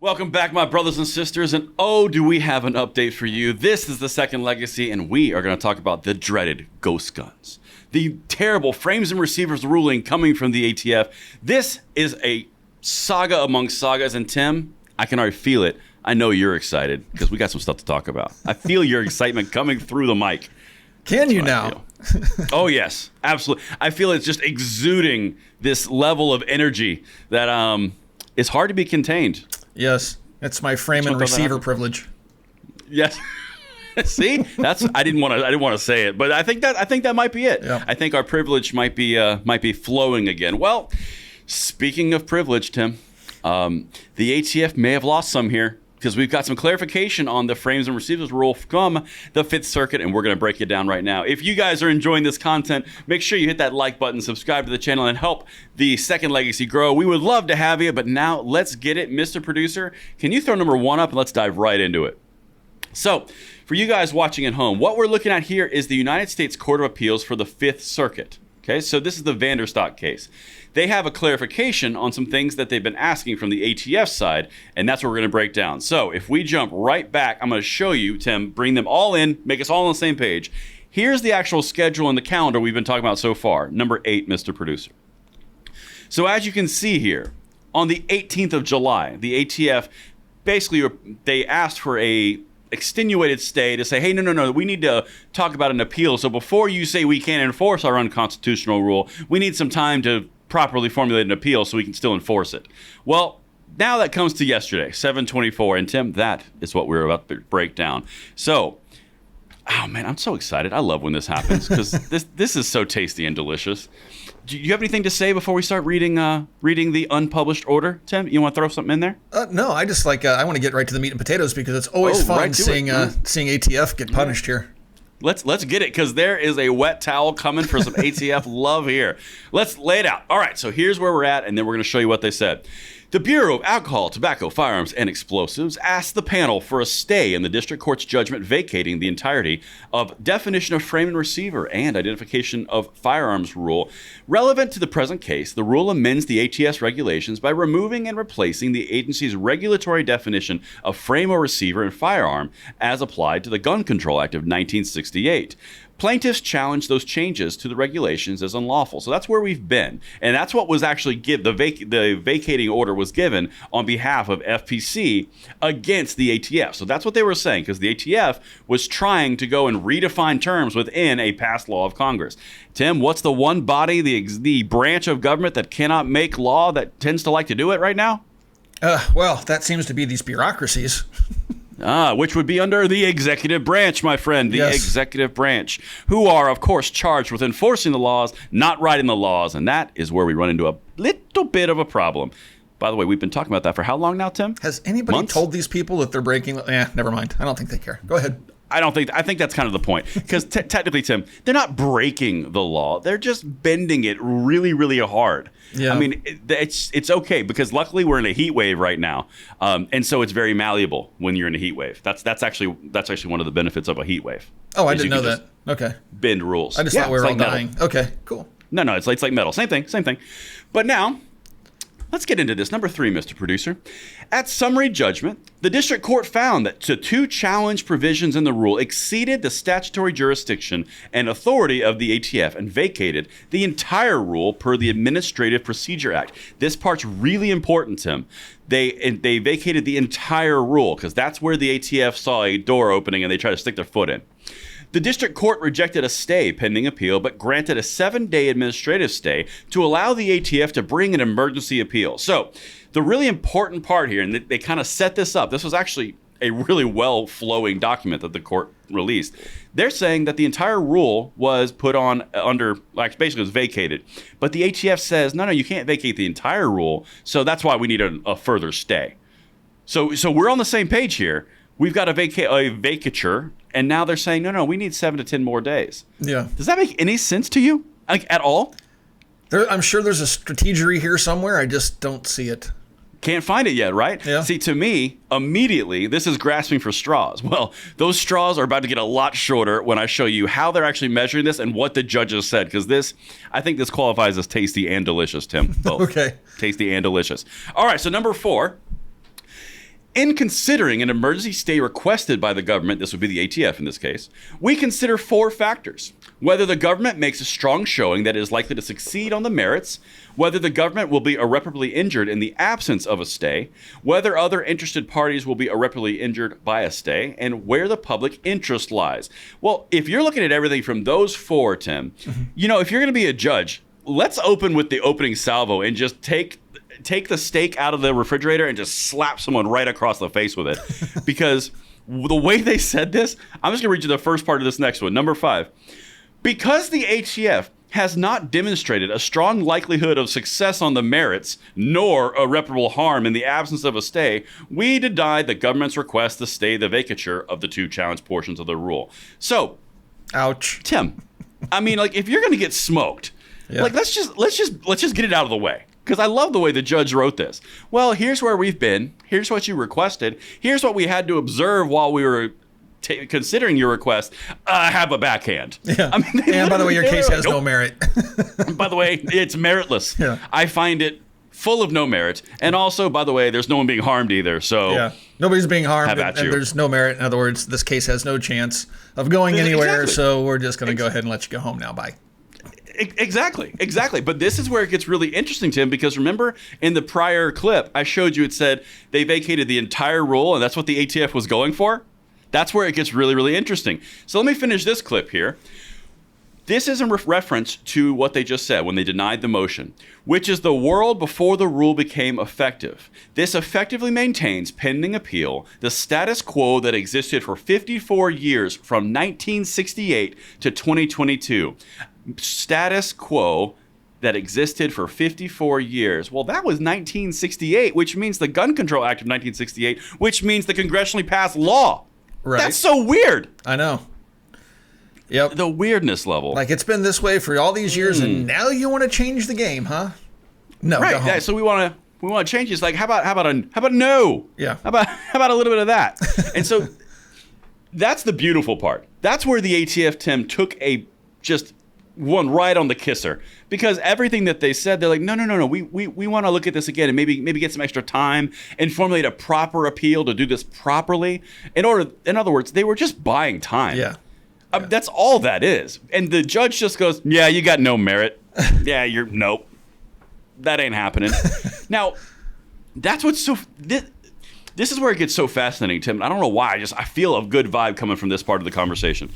Welcome back, my brothers and sisters, and oh, do we have an update for you. This is the Second Legacy, and we are going to talk about the dreaded ghost guns. The terrible frames and receivers ruling coming from the ATF. This is a saga among sagas, and Tim, I can already feel it. I know you're excited, because we got some stuff to talk about. I feel your excitement coming through the mic. Can you now? Oh, yes, absolutely. I feel it's just exuding this level of energy that is hard to be contained. Yes, it's my frame and receiver privilege. Yes. See, I didn't want to say it, but I think that might be it. Yeah. I think our privilege might be flowing again. Well, speaking of privilege, Tim, the ATF may have lost some here because we've got some clarification on the frames and receivers rule from the Fifth Circuit, and we're going to break it down right now. If you guys are enjoying this content, make sure you hit that like button, subscribe to the channel, and help the Second Legacy grow. We would love to have you, but now let's get it. Mr. Producer, can you throw number 1 up and let's dive right into it? So, for you guys watching at home, what we're looking at here is the United States Court of Appeals for the Fifth Circuit. Okay, so this is the Vanderstock case. They have a clarification on some things that they've been asking from the ATF side, and that's what we're going to break down. So if we jump right back, I'm going to show you, Tim, bring them all in, make us all on the same page. Here's the actual schedule and the calendar we've been talking about so far. Number 8, Mr. Producer. So as you can see here, on the 18th of July, the ATF basically, they asked for a extenuated stay to say, hey, no, we need to talk about an appeal. So before you say we can't enforce our unconstitutional rule, we need some time to properly formulate an appeal so we can still enforce it. Well, now that comes to yesterday, 7/24, and Tim, that is what we're about to break down. So, oh man, I'm so excited. I love when this happens because this is so tasty and delicious. Do you have anything to say before we start reading the unpublished order, Tim? You want to throw something in there? No, I just I want to get right to the meat and potatoes because it's always fun seeing ATF get punished here. Let's get it, because there is a wet towel coming for some ATF love here. Let's lay it out. All right, so here's where we're at, and then we're going to show you what they said. The Bureau of Alcohol, Tobacco, Firearms, and Explosives asked the panel for a stay in the district court's judgment vacating the entirety of definition of frame and receiver and identification of firearms rule. Relevant to the present case, the rule amends the ATS regulations by removing and replacing the agency's regulatory definition of frame or receiver and firearm as applied to the Gun Control Act of 1968. Plaintiffs challenged those changes to the regulations as unlawful. So that's where we've been. And that's what was actually the vacating order was given on behalf of FPC against the ATF. So that's what they were saying, because the ATF was trying to go and redefine terms within a passed law of Congress. Tim, what's the one body, the branch of government that cannot make law that tends to like to do it right now? Well, that seems to be these bureaucracies. Which would be under the executive branch, my friend, the executive branch, who are, of course, charged with enforcing the laws, not writing the laws, and that is where we run into a little bit of a problem. By the way, we've been talking about that for how long now, Tim? Has anybody told these people that they're breaking? Never mind. I don't think they care. Go ahead. I think that's kind of the point, because technically, Tim, they're not breaking the law. They're just bending it really, really hard. Yeah. I mean, it's okay, because luckily we're in a heat wave right now, and so it's very malleable when you're in a heat wave. That's actually one of the benefits of a heat wave. Oh, I didn't know that. Okay. Bend rules. I just thought we were all dying. Okay, cool. No, it's like metal. Same thing. But now, let's get into this. Number 3, Mr. Producer. At summary judgment, the district court found that the 2 challenge provisions in the rule exceeded the statutory jurisdiction and authority of the ATF and vacated the entire rule per the Administrative Procedure Act. This part's really important, Tim. They vacated the entire rule because that's where the ATF saw a door opening and they tried to stick their foot in. The district court rejected a stay pending appeal, but granted a 7-day administrative stay to allow the ATF to bring an emergency appeal. So the really important part here, and they kind of set this up, this was actually a really well-flowing document that the court released. They're saying that the entire rule was put on under, like, basically was vacated. But the ATF says, no, you can't vacate the entire rule, so that's why we need a further stay. So we're on the same page here. We've got a vacature, and now they're saying, no, we need 7 to 10 more days. Yeah. Does that make any sense to you, like, at all? I'm sure there's a strategery here somewhere. I just don't see it. Can't find it yet, right? Yeah. See, to me, immediately, this is grasping for straws. Well, those straws are about to get a lot shorter when I show you how they're actually measuring this and what the judges said, because I think this qualifies as tasty and delicious, Tim. Both. Okay. Tasty and delicious. All right, so number 4. In considering an emergency stay requested by the government, this would be the ATF in this case, we consider 4 factors. Whether the government makes a strong showing that it is likely to succeed on the merits, whether the government will be irreparably injured in the absence of a stay, whether other interested parties will be irreparably injured by a stay, and where the public interest lies. Well, if you're looking at everything from those 4, Tim, you know, if you're going to be a judge, let's open with the opening salvo and just take the steak out of the refrigerator and just slap someone right across the face with it. Because the way they said this, I'm just going to read you the first part of this next one. Number 5. Because the ATF has not demonstrated a strong likelihood of success on the merits, nor irreparable harm in the absence of a stay, we deny the government's request to stay the vacature of the 2 challenged portions of the rule. So, ouch, Tim. I mean, like, if you're going to get smoked, like let's just get it out of the way. Because I love the way the judge wrote this. Well, here's where we've been. Here's what you requested. Here's what we had to observe while we were considering your request. Have a backhand. Yeah. I mean, and by the way, your case has no merit. By the way, it's meritless. Yeah. I find it full of no merit. And also, by the way, there's no one being harmed either. So yeah, nobody's being harmed, and there's no merit. In other words, this case has no chance of going anywhere. Exactly. So we're just going to go ahead and let you go home now. Bye. Exactly. But this is where it gets really interesting, Tim, because remember in the prior clip, I showed you it said they vacated the entire rule, and that's what the ATF was going for. That's where it gets really, really interesting. So let me finish this clip here. This is in reference to what they just said when they denied the motion, which is the world before the rule became effective. This effectively maintains, pending appeal, the status quo that existed for 54 years from 1968 to 2022. Status quo that existed for 54 years. Well, that was 1968, which means the Gun Control Act of 1968, which means the congressionally passed law. Right. That's so weird. I know. Yep. The weirdness level. Like, it's been this way for all these years, and now you want to change the game, huh? No. Right. Yeah, so we want to change this. Like, how about a no? Yeah. How about a little bit of that? And so that's the beautiful part. That's where the ATF, Tim, took a just one right on the kisser, because everything that they said, they're like, no, we want to look at this again and maybe get some extra time and formulate a proper appeal to do this properly. In other words, they were just buying time. Yeah. That's all that is. And the judge just goes, yeah, you got no merit. Yeah, nope. That ain't happening. Now, that's what's so, this is where it gets so fascinating, Tim. I don't know why, I feel a good vibe coming from this part of the conversation.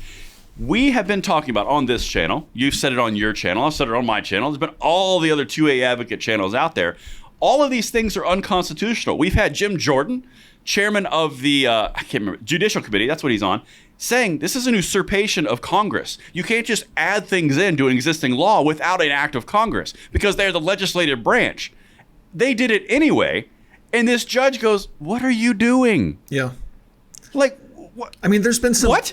We have been talking about on this channel, you've said it on your channel, I've said it on my channel, there's been all the other 2A advocate channels out there. All of these things are unconstitutional. We've had Jim Jordan, chairman of the, I can't remember, Judicial Committee, that's what he's on, saying this is an usurpation of Congress. You can't just add things into an existing law without an act of Congress, because they're the legislative branch. They did it anyway, and this judge goes, what are you doing? Yeah. Like, what? I mean, there's been some... What?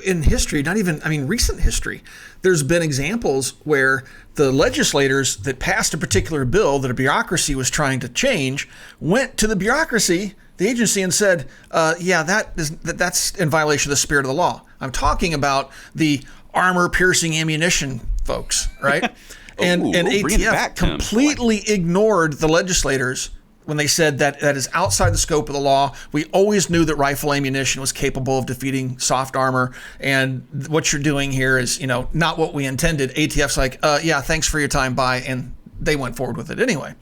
In history, recent history, there's been examples where the legislators that passed a particular bill that a bureaucracy was trying to change went to the bureaucracy, the agency, and said, that's in violation of the spirit of the law. I'm talking about the armor-piercing ammunition folks, right? and ATF completely ignored the legislators when they said that is outside the scope of the law. We always knew that rifle ammunition was capable of defeating soft armor, and what you're doing here is, not what we intended. ATF's like, thanks for your time, bye, and they went forward with it anyway.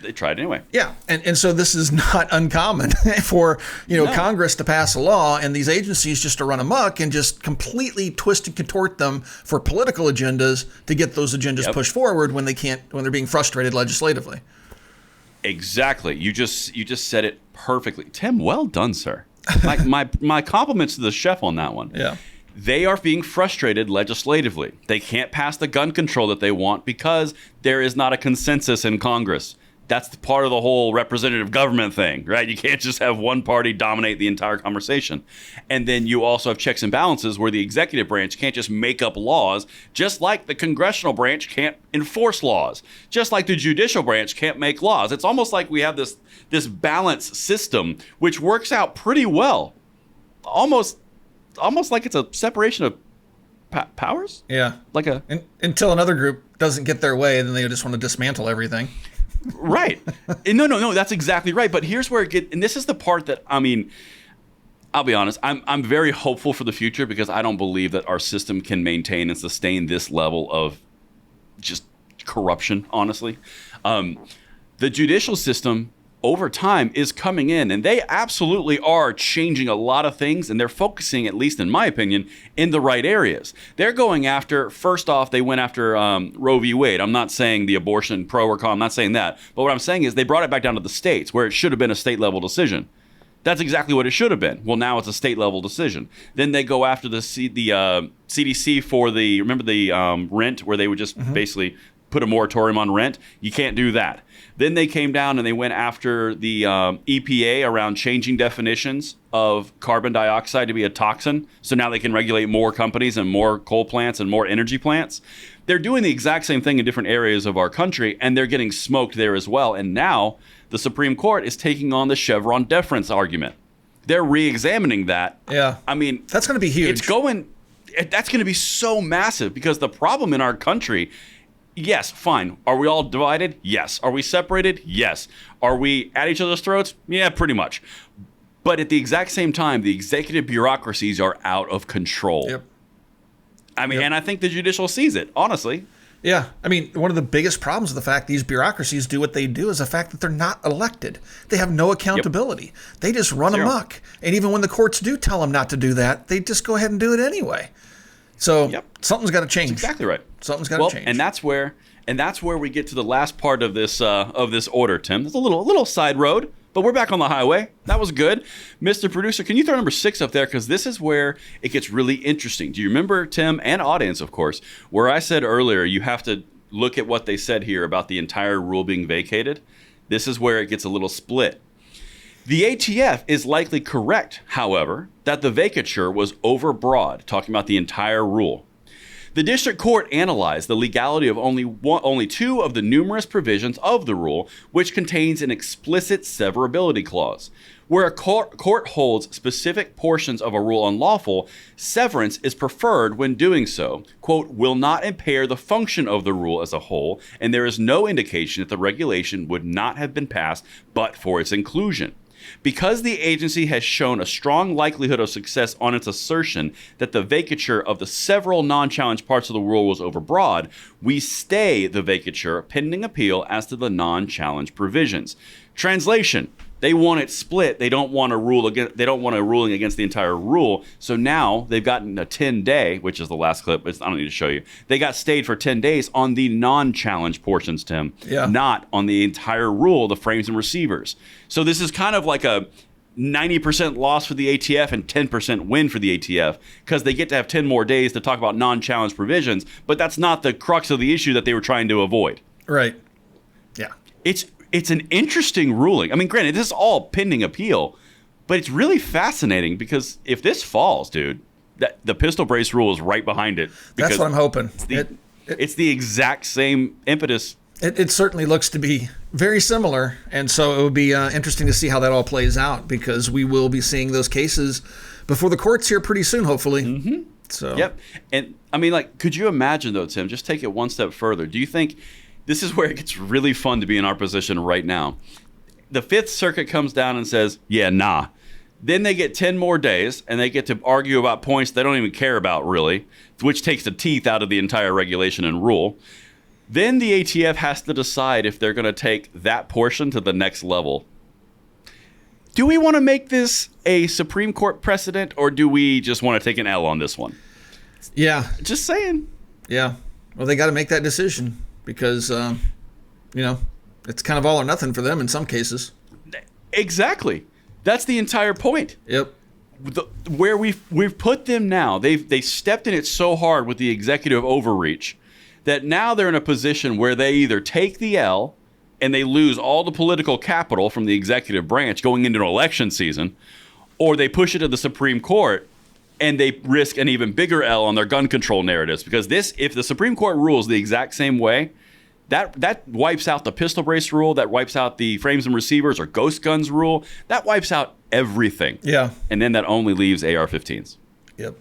They tried anyway. Yeah, and so this is not uncommon for Congress to pass a law and these agencies just to run amok and just completely twist and contort them for political agendas to get those agendas pushed forward when they're being frustrated legislatively. Exactly. You just said it perfectly. Tim, well done, sir. My compliments to the chef on that one. Yeah. They are being frustrated legislatively. They can't pass the gun control that they want because there is not a consensus in Congress. That's the part of the whole representative government thing, right? You can't just have one party dominate the entire conversation. And then you also have checks and balances where the executive branch can't just make up laws, just like the congressional branch can't enforce laws, just like the judicial branch can't make laws. It's almost like we have this balance system, which works out pretty well. Almost like it's a separation of powers? Yeah. Like until another group doesn't get their way, then they just want to dismantle everything. Right. No, that's exactly right. But here's where it gets, and this is the part that, I mean, I'll be honest, I'm very hopeful for the future because I don't believe that our system can maintain and sustain this level of just corruption, honestly. The judicial system over time is coming in, and they absolutely are changing a lot of things, and they're focusing, at least in my opinion, in the right areas. They're going after, first off, they went after Roe v. Wade. I'm not saying the abortion pro or con, I'm not saying that. But what I'm saying is they brought it back down to the states where it should have been a state-level decision. That's exactly what it should have been. Well, now it's a state-level decision. Then they go after the CDC for remember the rent, where they would just basically put a moratorium on rent. You can't do that. Then they came down and they went after the EPA around changing definitions of carbon dioxide to be a toxin. So now they can regulate more companies and more coal plants and more energy plants. They're doing the exact same thing in different areas of our country, and they're getting smoked there as well. And now the Supreme Court is taking on the Chevron deference argument. They're re-examining that. Yeah. I mean, that's going to be huge. That's going to be so massive because the problem in our country, yes, fine. Are we all divided? Yes. Are we separated? Yes. Are we at each other's throats? Yeah, pretty much. But at the exact same time, the executive bureaucracies are out of control. Yep. I mean, and I think the judicial sees it, honestly. Yeah. I mean, one of the biggest problems of the fact these bureaucracies do what they do is the fact that they're not elected. They have no accountability. Yep. They just run amok. And even when the courts do tell them not to do that, they just go ahead and do it anyway. So something's got to change. That's exactly right. Something's got to change. And that's where we get to the last part of this order, Tim. There's a little side road, but we're back on the highway. That was good. Mr. Producer, can you throw number 6 up there? Because this is where it gets really interesting. Do you remember, Tim, and audience, of course, where I said earlier you have to look at what they said here about the entire rule being vacated? This is where it gets a little split. The ATF is likely correct, however, that the vacature was overbroad, talking about the entire rule. The district court analyzed the legality of only 2 of the numerous provisions of the rule, which contains an explicit severability clause. Where a court holds specific portions of a rule unlawful, severance is preferred when doing so, quote, will not impair the function of the rule as a whole, and there is no indication that the regulation would not have been passed but for its inclusion. Because the agency has shown a strong likelihood of success on its assertion that the vacature of the several non-challenged parts of the rule was overbroad, we stay the vacature pending appeal as to the non-challenged provisions. Translation: they want it split. They don't want a ruling against the entire rule. So now they've gotten a 10-day, which is the last clip. I don't need to show you. They got stayed for 10 days on the non-challenged portions, Tim. Yeah. Not on the entire rule, the frames and receivers. So this is kind of like a 90% loss for the ATF and 10% win for the ATF because they get to have 10 more days to talk about non-challenged provisions. But that's not the crux of the issue that they were trying to avoid. Right. Yeah. It's an interesting ruling. I mean, granted, this is all pending appeal, but it's really fascinating because if this falls, dude, the pistol brace rule is right behind it. That's what I'm hoping. It's the exact same impetus. It certainly looks to be very similar, and so it would be interesting to see how that all plays out because we will be seeing those cases before the courts here pretty soon, hopefully. Mm-hmm. So. Yep. And I mean, like, could you imagine though, Tim? Just take it one step further. Do you think? This is where it gets really fun to be in our position right now. The Fifth Circuit comes down and says, yeah, nah. Then they get 10 more days, and they get to argue about points they don't even care about, really, which takes the teeth out of the entire regulation and rule. Then the ATF has to decide if they're going to take that portion to the next level. Do we want to make this a Supreme Court precedent, or do we just want to take an L on this one? Yeah. Just saying. Yeah. Well, they got to make that decision. Because, it's kind of all or nothing for them in some cases. Exactly. That's the entire point. Yep. Where we've put them now, they stepped in it so hard with the executive overreach that now they're in a position where they either take the L and they lose all the political capital from the executive branch going into an election season, or they push it to the Supreme Court and they risk an even bigger L on their gun control narratives. Because if the Supreme Court rules the exact same way, that wipes out the pistol brace rule, that wipes out the frames and receivers or ghost guns rule, that wipes out everything. Yeah. And then that only leaves AR-15s. Yep.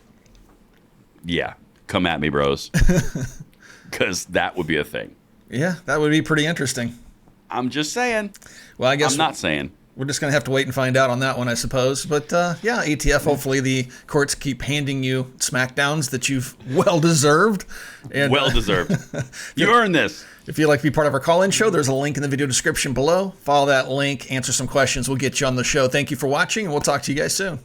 Yeah. Come at me, bros. Because that would be a thing. Yeah, that would be pretty interesting. I'm just saying. Well, I guess I'm not saying. we're just going to have to wait and find out on that one, I suppose. But yeah, ATF, hopefully the courts keep handing you smackdowns that you've well deserved. And, Well deserved. You earned this. If you'd like to be part of our call-in show, there's a link in the video description below. Follow that link, answer some questions. We'll get you on the show. Thank you for watching, and we'll talk to you guys soon.